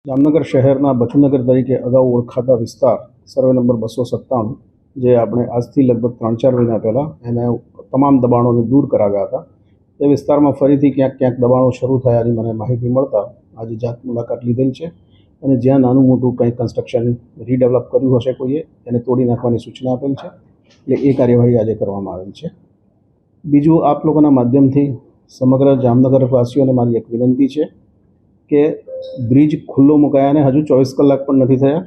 જામનગર શહેરના બચુનગર તરીકે અગાઉ ઓળખાતા વિસ્તાર સર્વે નંબર 297 જે આપણે આજથી લગભગ 3-4 મહિના પહેલાં એને તમામ દબાણોને દૂર કરાવ્યા હતા એ વિસ્તારમાં ફરીથી ક્યાંક દબાણો શરૂ થયાની મને માહિતી મળતા આજે જાત મુલાકાત લીધેલ છે અને જ્યાં નાનું મોટું કંઈ કન્સ્ટ્રક્શન રીડેવલપ કર્યું હશે કોઈએ એને તોડી નાખવાની સૂચના આપેલ છે એટલે એ કાર્યવાહી આજે કરવામાં આવેલ છે। બીજું આપ લોકોના માધ્યમથી સમગ્ર જામનગરવાસીઓને મારી એક વિનંતી છે કે બ્રિજ ખુલ્લો મુકાયાને હજુ 24 કલાક પણ નથી થયા,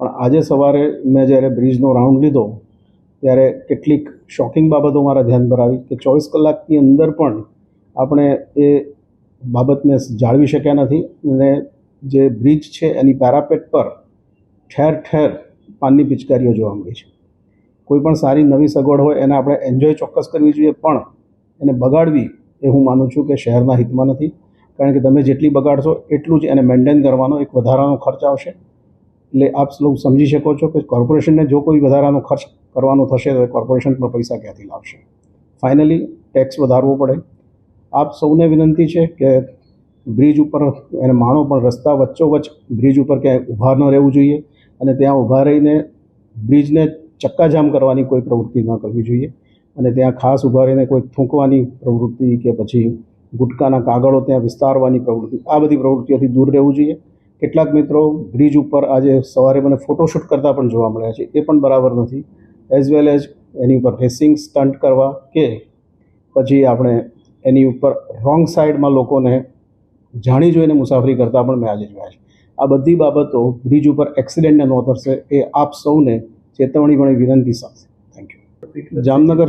પણ આજે સવારે મેં જ્યારે બ્રિજનો રાઉન્ડ લીધો ત્યારે કેટલીક શોકિંગ બાબતો મારા ધ્યાન પર આવી કે 24 કલાકની અંદર પણ આપણે એ બાબતને જાળવી શક્યા નથી અને જે બ્રિજ છે એની પેરાપેટ પર ઠેર ઠેર પાનની પિચકારીઓ જોવા મળી છે। કોઈ પણ સારી નવી સગવડ હોય એને આપણે એન્જોય ચોક્કસ કરવી જોઈએ, પણ એને બગાડવી એ હું માનું છું કે શહેરના હિતમાં નથી, કારણ કે તમે જેટલી બગાડશો એટલું જ એને મેન્ટેન કરવાનો એક વધારાનો ખર્ચ આવશે। એટલે આપ લોકો સમજી શકો છો કે કોર્પોરેશનને જો કોઈ વધારાનો ખર્ચ કરવાનો થશે તો એ કોર્પોરેશન પર પૈસા ક્યાંથી લાવશે। ફાઇનલી ટેક્સ વધારવો પડે। આપ સૌને વિનંતી છે કે બ્રિજ ઉપર એને માણો પણ રસ્તા વચ્ચોવચ્ચ બ્રિજ ઉપર ક્યાંય ઊભા ન રહેવું જોઈએ અને ત્યાં ઊભા રહીને બ્રિજને ચક્કાજામ કરવાની કોઈ પ્રવૃત્તિ ન કરવી જોઈએ અને ત્યાં ખાસ ઊભા રહીને કોઈ થૂંકવાની પ્રવૃત્તિ કે પછી ગુટકાના કાગળો ત્યાં વિસ્તારવાની પ્રવૃત્તિ, આ બધી પ્રવૃત્તિઓથી દૂર રહેવું જોઈએ। કેટલાક મિત્રો બ્રિજ ઉપર આજે સવારે મને ફોટોશૂટ કરતા પણ જોવા મળ્યા છે, એ પણ બરાબર નથી। એઝ વેલ એઝ એની ઉપર રેસિંગ સ્ટન્ટ કરવા કે પછી આપણે એની ઉપર રોંગ સાઈડમાં લોકોને જાણી જોઈને મુસાફરી કરતા પણ મેં આજે જોયા છે। આ બધી બાબતો બ્રિજ ઉપર એક્સિડન્ટને નોતરશે એ આપ સૌને ચેતવણીભરી વિનંતી સાથે થેન્ક યુ। જામનગર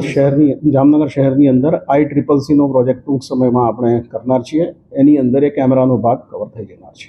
શહેરની અંદર ICCCનો પ્રોજેક્ટ ટૂંક સમયમાં આપણે કરનાર છીએ, એની અંદર એ કેમેરાનો ભાગ કવર થઈ જનાર છે।